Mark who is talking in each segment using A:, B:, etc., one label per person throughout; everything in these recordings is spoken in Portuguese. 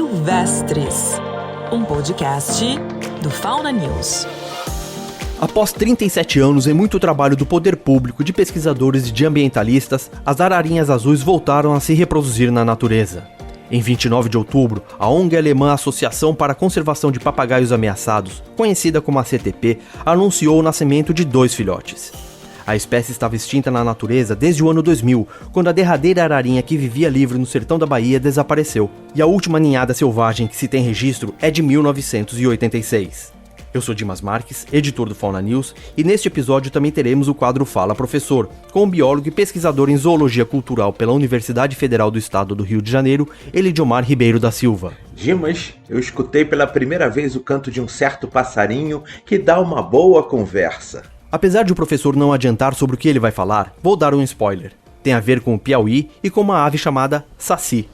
A: Silvestres, um podcast do Fauna News.
B: Após 37 anos e muito trabalho do poder público, de pesquisadores e de ambientalistas, as ararinhas azuis voltaram a se reproduzir na natureza. Em 29 de outubro, a ONG alemã Associação para a Conservação de Papagaios Ameaçados, conhecida como ACTP, anunciou o nascimento de 2 filhotes. A espécie estava extinta na natureza desde o ano 2000, quando a derradeira ararinha que vivia livre no sertão da Bahia desapareceu, e a última ninhada selvagem que se tem registro é de 1986. Eu sou Dimas Marques, editor do Fauna News, e neste episódio também teremos o quadro Fala Professor, com o biólogo e pesquisador em zoologia cultural pela Universidade Federal do Estado do Rio de Janeiro, Elidiomar Ribeiro da Silva.
C: Dimas, eu escutei pela primeira vez o canto de um certo passarinho que dá uma boa conversa.
B: Apesar de o professor não adiantar sobre o que ele vai falar, vou dar um spoiler. Tem a ver com o Piauí e com uma ave chamada saci.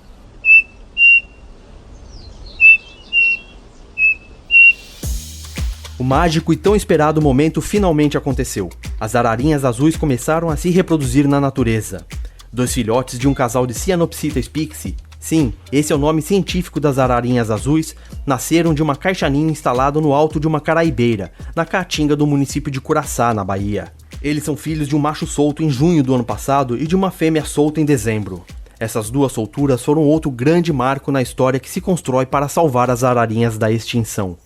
B: O mágico e tão esperado momento finalmente aconteceu. As ararinhas azuis começaram a se reproduzir na natureza. 2 filhotes de um casal de Cyanopsita spixi, sim, esse é o nome científico das ararinhas azuis, nasceram de uma caixa-ninho instalada no alto de uma caraibeira, na caatinga do município de Curaçá, na Bahia. Eles são filhos de um macho solto em junho do ano passado e de uma fêmea solta em dezembro. Essas 2 solturas foram outro grande marco na história que se constrói para salvar as ararinhas da extinção.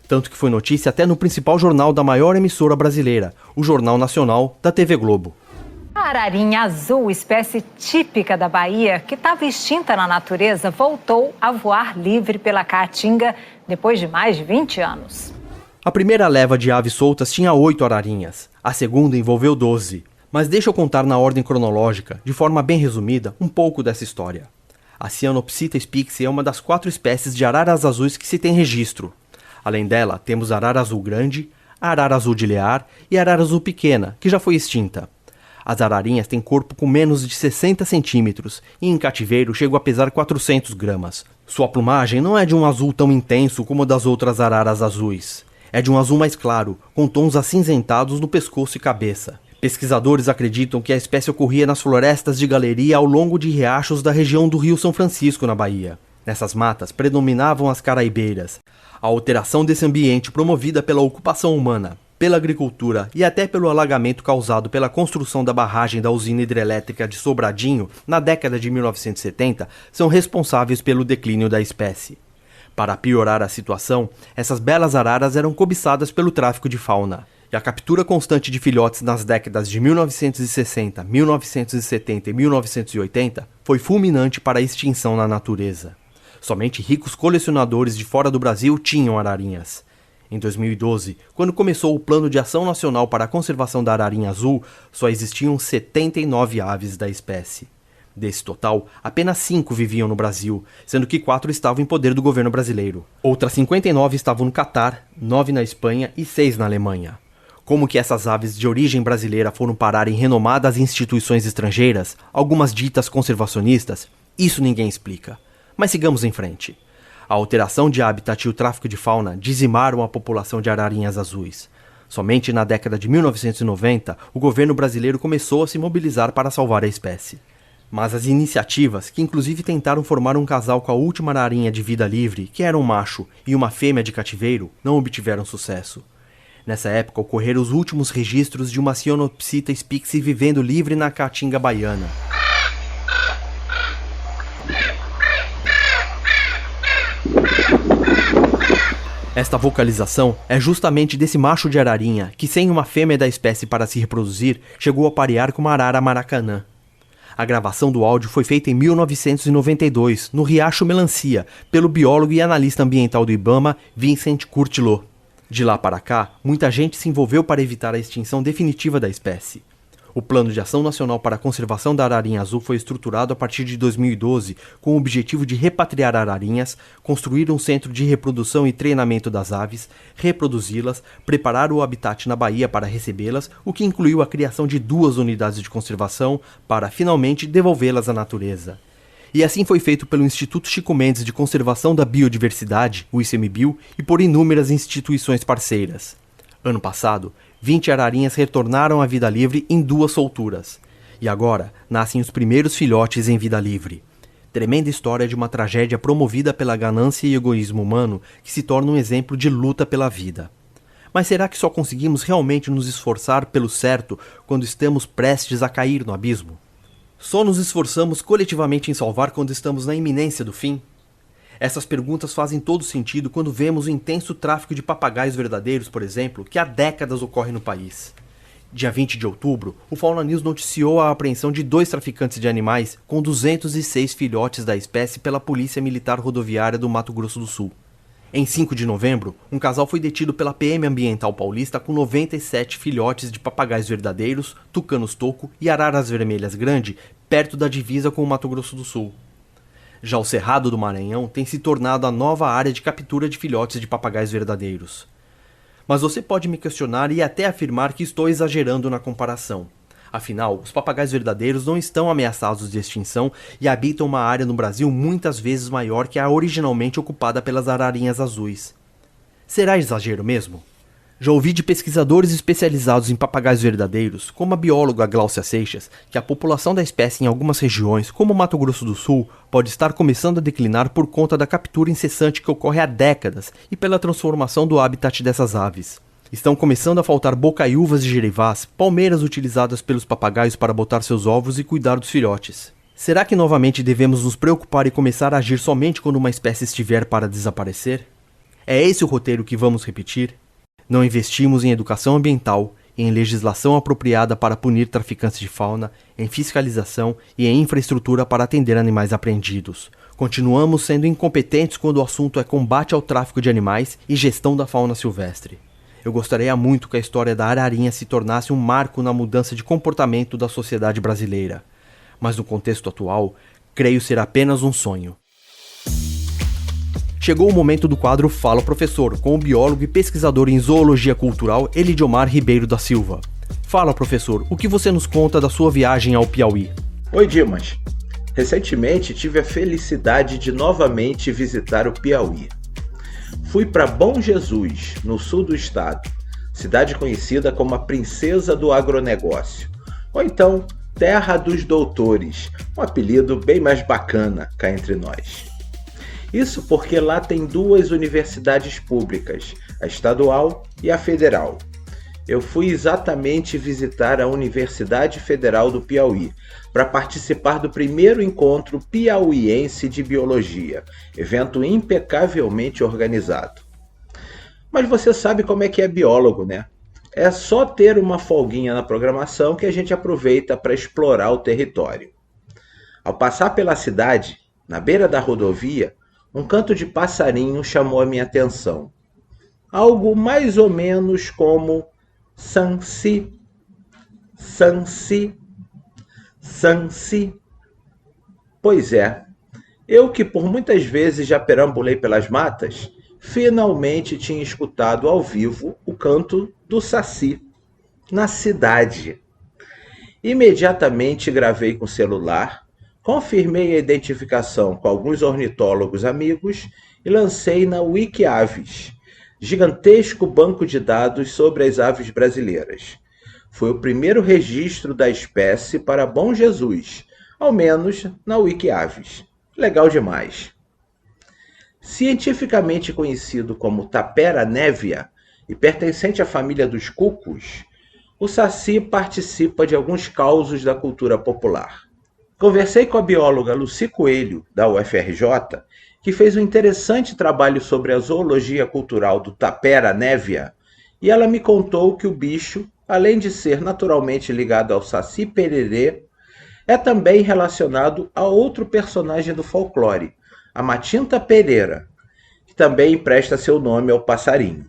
B: Tanto que foi notícia até no principal jornal da maior emissora brasileira, o Jornal Nacional da TV Globo.
D: A ararinha azul, espécie típica da Bahia, que estava extinta na natureza, voltou a voar livre pela Caatinga depois de mais de 20 anos.
B: A primeira leva de aves soltas tinha 8 ararinhas, a segunda envolveu 12. Mas deixa eu contar na ordem cronológica, de forma bem resumida, um pouco dessa história. A Cyanopsita spixi é uma das 4 espécies de araras azuis que se tem registro. Além dela, temos a arara azul grande, a arara azul de Lear e a arara azul pequena, que já foi extinta. As ararinhas têm corpo com menos de 60 centímetros e em cativeiro chegam a pesar 400 gramas. Sua plumagem não é de um azul tão intenso como a das outras araras azuis. É de um azul mais claro, com tons acinzentados no pescoço e cabeça. Pesquisadores acreditam que a espécie ocorria nas florestas de galeria ao longo de riachos da região do Rio São Francisco, na Bahia. Nessas matas predominavam as caraibeiras. A alteração desse ambiente promovida pela ocupação humana, pela agricultura e até pelo alagamento causado pela construção da barragem da usina hidrelétrica de Sobradinho na década de 1970 são responsáveis pelo declínio da espécie. Para piorar a situação, essas belas araras eram cobiçadas pelo tráfico de fauna. E a captura constante de filhotes nas décadas de 1960, 1970 e 1980 foi fulminante para a extinção na natureza. Somente ricos colecionadores de fora do Brasil tinham ararinhas. Em 2012, quando começou o Plano de Ação Nacional para a Conservação da Ararinha Azul, só existiam 79 aves da espécie. Desse total, apenas 5 viviam no Brasil, sendo que 4 estavam em poder do governo brasileiro. Outras 59 estavam no Catar, 9 na Espanha e 6 na Alemanha. Como que essas aves de origem brasileira foram parar em renomadas instituições estrangeiras, algumas ditas conservacionistas, isso ninguém explica. Mas sigamos em frente. A alteração de habitat e o tráfico de fauna dizimaram a população de ararinhas azuis. Somente na década de 1990, o governo brasileiro começou a se mobilizar para salvar a espécie. Mas as iniciativas, que inclusive tentaram formar um casal com a última ararinha de vida livre, que era um macho, e uma fêmea de cativeiro, não obtiveram sucesso. Nessa época ocorreram os últimos registros de uma Cyanopsita spixi vivendo livre na Caatinga baiana. Esta vocalização é justamente desse macho de ararinha que, sem uma fêmea da espécie para se reproduzir, chegou a parear com uma arara maracanã. A gravação do áudio foi feita em 1992, no Riacho Melancia, pelo biólogo e analista ambiental do IBAMA, Vincent Curtilot. De lá para cá, muita gente se envolveu para evitar a extinção definitiva da espécie. O Plano de Ação Nacional para a Conservação da Ararinha Azul foi estruturado a partir de 2012 com o objetivo de repatriar ararinhas, construir um centro de reprodução e treinamento das aves, reproduzi-las, preparar o habitat na Bahia para recebê-las, o que incluiu a criação de 2 unidades de conservação para, finalmente, devolvê-las à natureza. E assim foi feito pelo Instituto Chico Mendes de Conservação da Biodiversidade, o ICMBio, e por inúmeras instituições parceiras. Ano passado, 20 ararinhas retornaram à vida livre em 2 solturas. E agora, nascem os primeiros filhotes em vida livre. Tremenda história de uma tragédia promovida pela ganância e egoísmo humano que se torna um exemplo de luta pela vida. Mas será que só conseguimos realmente nos esforçar pelo certo quando estamos prestes a cair no abismo? Só nos esforçamos coletivamente em salvar quando estamos na iminência do fim? Essas perguntas fazem todo sentido quando vemos o intenso tráfico de papagaios verdadeiros, por exemplo, que há décadas ocorre no país. Dia 20 de outubro, o Fauna News noticiou a apreensão de 2 traficantes de animais com 206 filhotes da espécie pela Polícia Militar Rodoviária do Mato Grosso do Sul. Em 5 de novembro, um casal foi detido pela PM Ambiental Paulista com 97 filhotes de papagaios verdadeiros, tucanos-toco e araras vermelhas grande, perto da divisa com o Mato Grosso do Sul. Já o Cerrado do Maranhão tem se tornado a nova área de captura de filhotes de papagaios verdadeiros. Mas você pode me questionar e até afirmar que estou exagerando na comparação. Afinal, os papagaios verdadeiros não estão ameaçados de extinção e habitam uma área no Brasil muitas vezes maior que a originalmente ocupada pelas ararinhas azuis. Será exagero mesmo? Já ouvi de pesquisadores especializados em papagaios verdadeiros, como a bióloga Gláucia Seixas, que a população da espécie em algumas regiões, como o Mato Grosso do Sul, pode estar começando a declinar por conta da captura incessante que ocorre há décadas e pela transformação do habitat dessas aves. Estão começando a faltar bocaiúvas e jerivás, palmeiras utilizadas pelos papagaios para botar seus ovos e cuidar dos filhotes. Será que novamente devemos nos preocupar e começar a agir somente quando uma espécie estiver para desaparecer? É esse o roteiro que vamos repetir? Não investimos em educação ambiental, em legislação apropriada para punir traficantes de fauna, em fiscalização e em infraestrutura para atender animais apreendidos. Continuamos sendo incompetentes quando o assunto é combate ao tráfico de animais e gestão da fauna silvestre. Eu gostaria muito que a história da ararinha se tornasse um marco na mudança de comportamento da sociedade brasileira. Mas no contexto atual, creio ser apenas um sonho. Chegou o momento do quadro Fala Professor, com o biólogo e pesquisador em zoologia cultural Elidiomar Ribeiro da Silva. Fala, professor, o que você nos conta da sua viagem ao Piauí?
C: Oi, Dimas. Recentemente tive a felicidade de novamente visitar o Piauí. Fui para Bom Jesus, no sul do estado, cidade conhecida como a princesa do agronegócio, ou então Terra dos Doutores, um apelido bem mais bacana cá entre nós. Isso porque lá tem 2 universidades públicas, a estadual e a federal. Eu fui exatamente visitar a Universidade Federal do Piauí para participar do primeiro encontro piauiense de biologia, evento impecavelmente organizado. Mas você sabe como é que é biólogo, né? É só ter uma folguinha na programação que a gente aproveita para explorar o território. Ao passar pela cidade, na beira da rodovia, um canto de passarinho chamou a minha atenção. Algo mais ou menos como Sansi, Sansi, Sansi. Pois é, eu que por muitas vezes já perambulei pelas matas, finalmente tinha escutado ao vivo o canto do saci, na cidade. Imediatamente gravei com o celular, confirmei a identificação com alguns ornitólogos amigos e lancei na Wikiaves, gigantesco banco de dados sobre as aves brasileiras. Foi o primeiro registro da espécie para Bom Jesus, ao menos na Wikiaves. Legal demais. Cientificamente conhecido como Tapera nevia e pertencente à família dos cucos, o saci participa de alguns causos da cultura popular. Conversei com a bióloga Lucy Coelho, da UFRJ, que fez um interessante trabalho sobre a zoologia cultural do Tapera nevia, e ela me contou que o bicho, além de ser naturalmente ligado ao Saci Pererê, é também relacionado a outro personagem do folclore, a Matinta Pereira, que também empresta seu nome ao passarinho.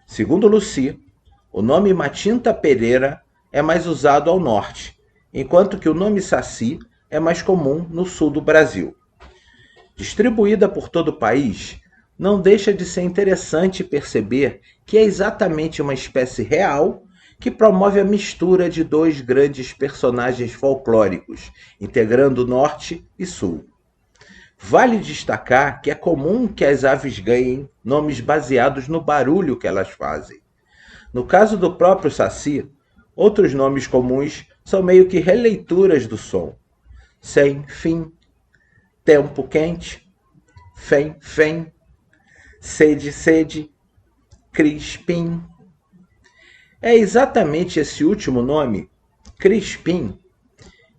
C: Segundo Lucy, o nome Matinta Pereira é mais usado ao norte, enquanto que o nome Saci é mais comum no sul do Brasil. Distribuída por todo o país, não deixa de ser interessante perceber que é exatamente uma espécie real que promove a mistura de 2 grandes personagens folclóricos, integrando norte e sul. Vale destacar que é comum que as aves ganhem nomes baseados no barulho que elas fazem. No caso do próprio saci, outros nomes comuns são meio que releituras do som. Sem fim, tempo quente, fém, fém, sede, sede, crispim. É exatamente esse último nome, crispim,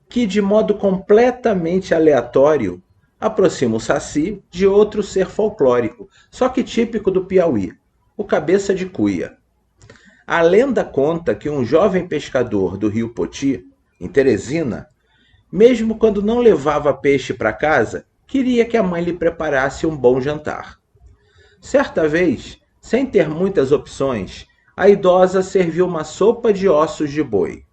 C: que de modo completamente aleatório aproxima o Saci de outro ser folclórico, só que típico do Piauí, o cabeça de cuia. A lenda conta que um jovem pescador do rio Poti, em Teresina, mesmo quando não levava peixe para casa, queria que a mãe lhe preparasse um bom jantar. Certa vez, sem ter muitas opções, a idosa serviu uma sopa de ossos de boi.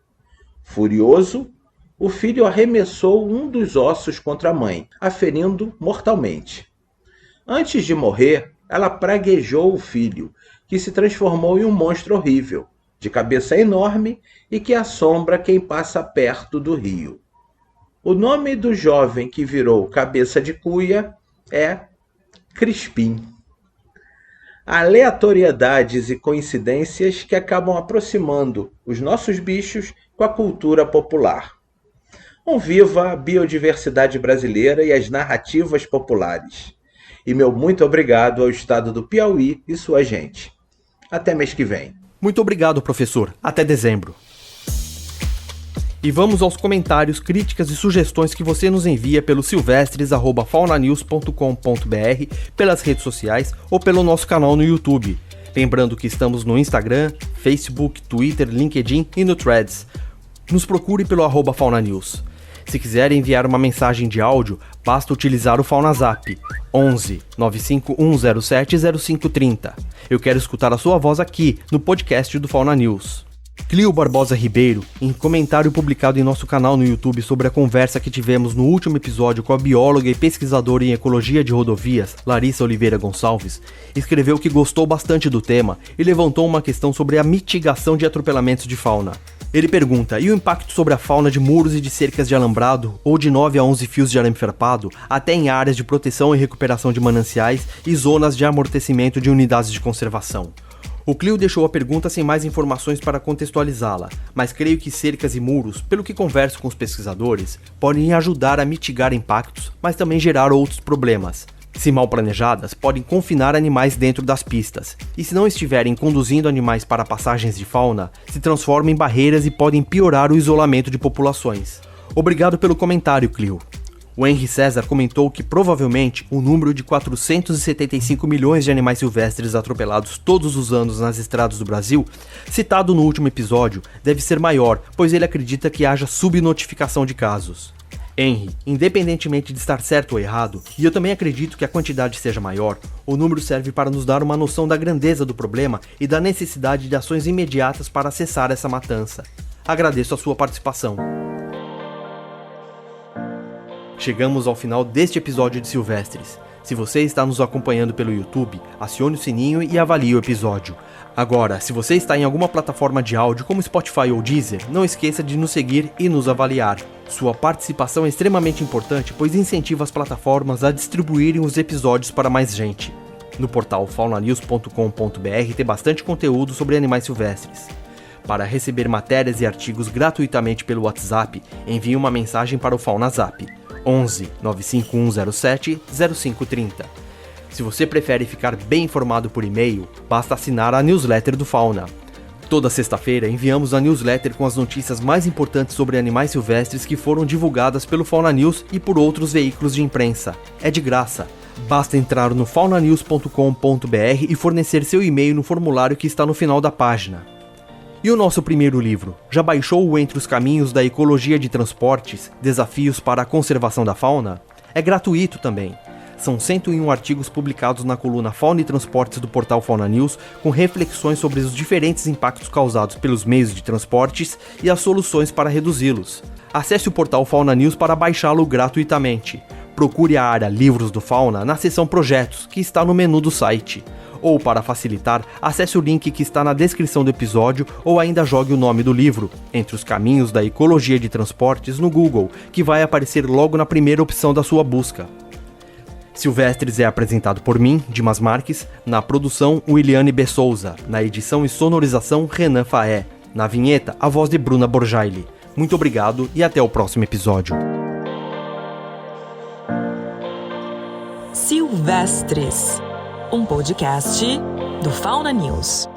C: Furioso, o filho arremessou um dos ossos contra a mãe, a ferindo mortalmente. Antes de morrer, ela praguejou o filho, que se transformou em um monstro horrível, de cabeça enorme e que assombra quem passa perto do rio. O nome do jovem que virou cabeça de cuia é Crispim. Aleatoriedades e coincidências que acabam aproximando os nossos bichos com a cultura popular. Viva a biodiversidade brasileira e as narrativas populares. E meu muito obrigado ao estado do Piauí e sua gente. Até mês que vem.
B: Muito obrigado, professor. Até dezembro. E vamos aos comentários, críticas e sugestões que você nos envia pelo silvestres@faunanews.com.br, pelas redes sociais ou pelo nosso canal no YouTube. Lembrando que estamos no Instagram, Facebook, Twitter, LinkedIn e no Threads. Nos procure pelo @faunanews. Se quiser enviar uma mensagem de áudio, basta utilizar o FaunaZap 11 95107 0530. Eu quero escutar a sua voz aqui no podcast do Fauna News. Clio Barbosa Ribeiro, em comentário publicado em nosso canal no YouTube sobre a conversa que tivemos no último episódio com a bióloga e pesquisadora em ecologia de rodovias, Larissa Oliveira Gonçalves, escreveu que gostou bastante do tema e levantou uma questão sobre a mitigação de atropelamentos de fauna. Ele pergunta, e o impacto sobre a fauna de muros e de cercas de alambrado, ou de 9 a 11 fios de arame farpado, até em áreas de proteção e recuperação de mananciais e zonas de amortecimento de unidades de conservação? O Clio deixou a pergunta sem mais informações para contextualizá-la, mas creio que cercas e muros, pelo que converso com os pesquisadores, podem ajudar a mitigar impactos, mas também gerar outros problemas. Se mal planejadas, podem confinar animais dentro das pistas, e se não estiverem conduzindo animais para passagens de fauna, se transformam em barreiras e podem piorar o isolamento de populações. Obrigado pelo comentário, Clio. O Henry César comentou que provavelmente o número de 475 milhões de animais silvestres atropelados todos os anos nas estradas do Brasil, citado no último episódio, deve ser maior, pois ele acredita que haja subnotificação de casos. Henry, independentemente de estar certo ou errado, e eu também acredito que a quantidade seja maior, o número serve para nos dar uma noção da grandeza do problema e da necessidade de ações imediatas para cessar essa matança. Agradeço a sua participação. Chegamos ao final deste episódio de Silvestres. Se você está nos acompanhando pelo YouTube, acione o sininho e avalie o episódio. Agora, se você está em alguma plataforma de áudio como Spotify ou Deezer, não esqueça de nos seguir e nos avaliar. Sua participação é extremamente importante, pois incentiva as plataformas a distribuírem os episódios para mais gente. No portal faunanews.com.br tem bastante conteúdo sobre animais silvestres. Para receber matérias e artigos gratuitamente pelo WhatsApp, envie uma mensagem para o FaunaZap 11 95107 0530. Se você prefere ficar bem informado por e-mail, basta assinar a newsletter do Fauna. Toda sexta-feira enviamos a newsletter com as notícias mais importantes sobre animais silvestres que foram divulgadas pelo Fauna News e por outros veículos de imprensa. É de graça. Basta entrar no faunanews.com.br e fornecer seu e-mail no formulário que está no final da página. E o nosso primeiro livro? Já baixou o Entre os Caminhos da Ecologia de Transportes, Desafios para a Conservação da Fauna? É gratuito também. São 101 artigos publicados na coluna Fauna e Transportes do portal Fauna News, com reflexões sobre os diferentes impactos causados pelos meios de transportes e as soluções para reduzi-los. Acesse o portal Fauna News para baixá-lo gratuitamente. Procure a área Livros do Fauna na seção Projetos, que está no menu do site. Ou, para facilitar, acesse o link que está na descrição do episódio ou ainda jogue o nome do livro, Entre os Caminhos da Ecologia de Transportes, no Google, que vai aparecer logo na primeira opção da sua busca. Silvestres é apresentado por mim, Dimas Marques, na produção Williane B. Souza, na edição e sonorização Renan Faé, na vinheta a voz de Bruna Borjaili. Muito obrigado e até o próximo episódio.
A: silvestres, um podcast do Fauna News.